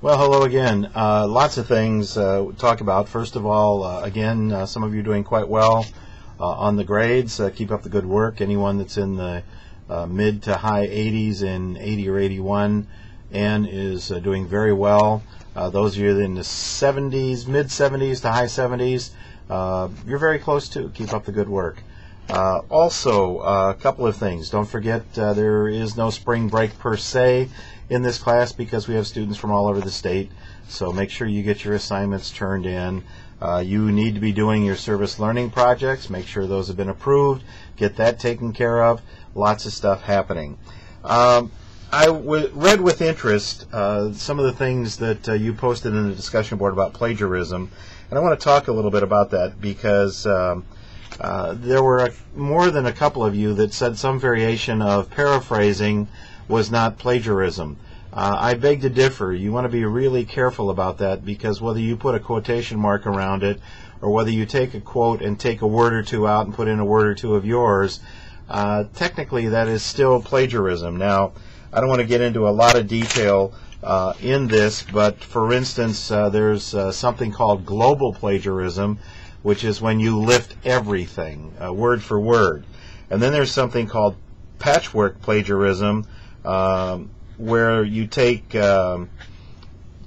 Well, hello again. Lots of things to talk about. First of all, again, some of you are doing quite well on the grades. Keep up the good work. Anyone that's in the mid to high 80s in 80 or 81 and is doing very well. Those of you in the 70s, mid 70s to high 70s, you're very close too. Keep up the good work. Also, a couple of things. Don't forget there is no spring break per se in this class because we have students from all over the state. So make sure you get your assignments turned in. You need to be doing your service learning projects. Make sure those have been approved. Get that taken care of. Lots of stuff happening. I read with interest some of the things that you posted in the discussion board about plagiarism. And I want to talk a little bit about that because there were more than a couple of you that said some variation of paraphrasing was not plagiarism. I beg to differ. You want to be really careful about that because whether you put a quotation mark around it or whether you take a quote and take a word or two out and put in a word or two of yours, technically that is still plagiarism. Now, I don't want to get into a lot of detail in this, but for instance, there's something called global plagiarism, which is when you lift everything, word for word. And then there's something called patchwork plagiarism, where you take a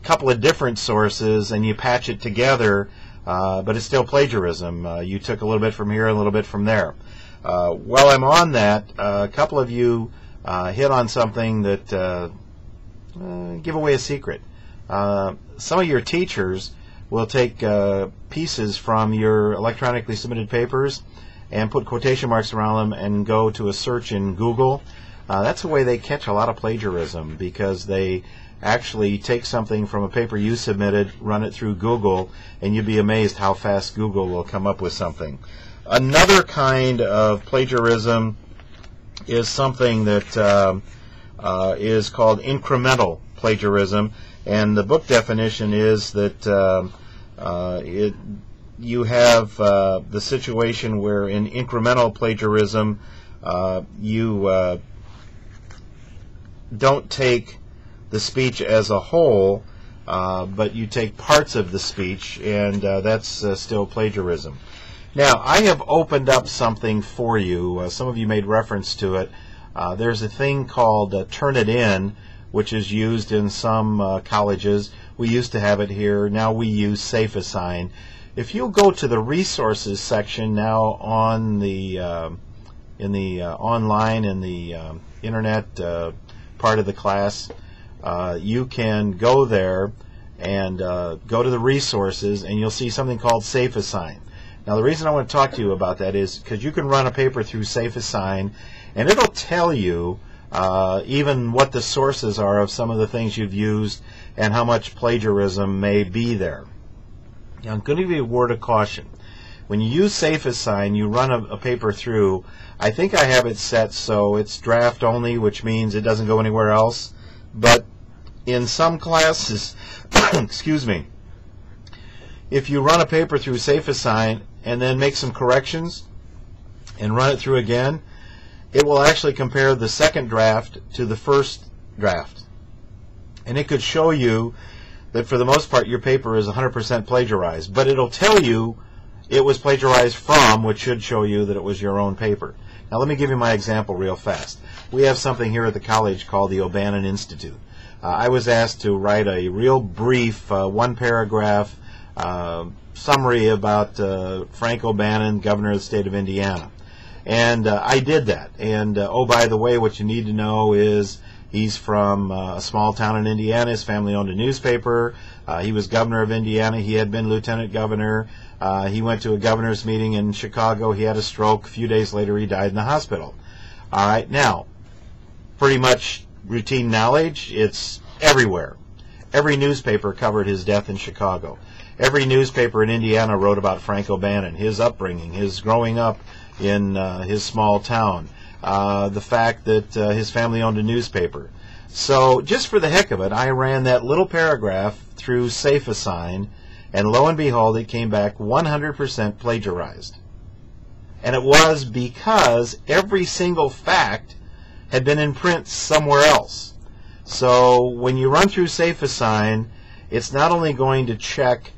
couple of different sources and you patch it together, but it's still plagiarism. You took a little bit from here, a little bit from there. While I'm on that, a couple of you hit on something that give away a secret. Some of your teachers will take pieces from your electronically submitted papers and put quotation marks around them and go to a search in Google. That's the way they catch a lot of plagiarism, because they actually take something from a paper you submitted, run it through Google, and you'd be amazed how fast Google will come up with something. Another kind of plagiarism is something that is called incremental plagiarism, and the book definition is that you have the situation where in incremental plagiarism you don't take the speech as a whole, but you take parts of the speech, and that's still plagiarism. Now, I have opened up something for you. Some of you made reference to it. There's a thing called Turnitin, which is used in some colleges. We used to have it here. Now we use SafeAssign. If you'll go to the resources section now on the online in the internet part of the class, you can go there and go to the resources, and you'll see something called SafeAssign. Now, the reason I want to talk to you about that is because you can run a paper through SafeAssign, and it'll tell you even what the sources are of some of the things you've used and how much plagiarism may be there. Now, I'm going to give you a word of caution. When you use SafeAssign, you run a paper through. I think I have it set so it's draft only, which means it doesn't go anywhere else. But in some classes, excuse me, if you run a paper through SafeAssign and then make some corrections and run it through again, it will actually compare the second draft to the first draft. And it could show you that for the most part your paper is 100% plagiarized, but it'll tell you it was plagiarized from, which should show you that it was your own paper. Now let me give you my example real fast. We have something here at the college called the O'Bannon Institute. I was asked to write a real brief, one-paragraph summary about Frank O'Bannon, governor of the state of Indiana. And I did that. And oh, by the way, what you need to know is he's from a small town in Indiana. His family owned a newspaper. He was governor of Indiana. He had been lieutenant governor. He went to a governor's meeting in Chicago. He had a stroke. A few days later, he died in the hospital. All right, now, pretty much routine knowledge. It's everywhere. Every newspaper covered his death in Chicago. Every newspaper in Indiana wrote about Frank O'Bannon, his upbringing, his growing up in his small town, the fact that his family owned a newspaper. So just for the heck of it, I ran that little paragraph through SafeAssign, and lo and behold, it came back 100% plagiarized. And it was because every single fact had been in print somewhere else. So when you run through SafeAssign, it's not only going to check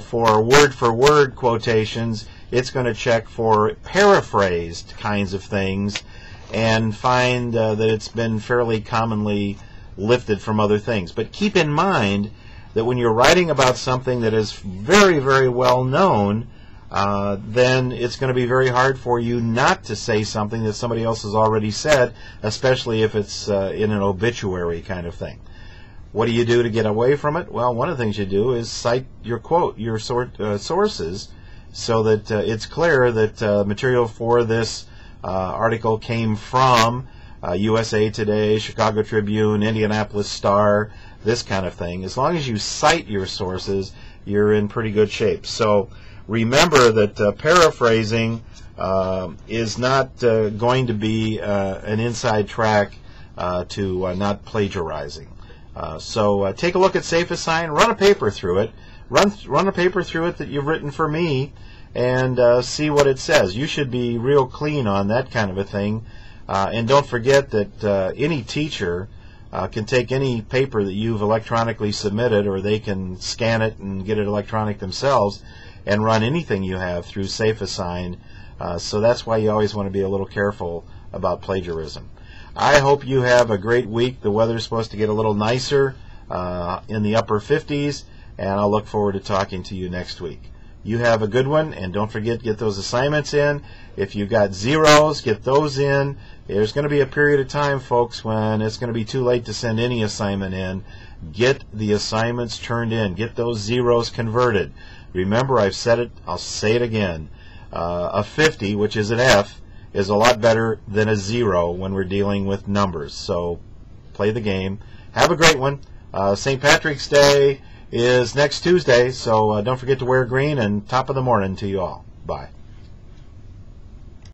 for word-for-word quotations, it's going to check for paraphrased kinds of things and find that it's been fairly commonly lifted from other things. But keep in mind that when you're writing about something that is very, very well known, then it's going to be very hard for you not to say something that somebody else has already said, especially if it's in an obituary kind of thing. What do you do to get away from it? Well, one of the things you do is cite your sources, so that it's clear that material for this article came from USA Today, Chicago Tribune, Indianapolis Star, this kind of thing. As long as you cite your sources, you're in pretty good shape. So remember that paraphrasing is not going to be an inside track to not plagiarizing. So take a look at SafeAssign, run a paper through it, run a paper through it that you've written for me, and see what it says. You should be real clean on that kind of a thing. And don't forget that any teacher can take any paper that you've electronically submitted, or they can scan it and get it electronic themselves and run anything you have through SafeAssign. So that's why you always want to be a little careful about plagiarism. I hope you have a great week. The weather's supposed to get a little nicer in the upper 50s, and I'll look forward to talking to you next week. You have a good one, and don't forget to get those assignments in. If you've got zeros, get those in. There's going to be a period of time, folks, when it's going to be too late to send any assignment in. Get the assignments turned in. Get those zeros converted. Remember, I've said it, I'll say it again. A 50, which is an F, is a lot better than a 0 when we're dealing with numbers. So play the game. Have a great one. St. Patrick's Day is next Tuesday, so don't forget to wear green, and top of the morning to you all. Bye.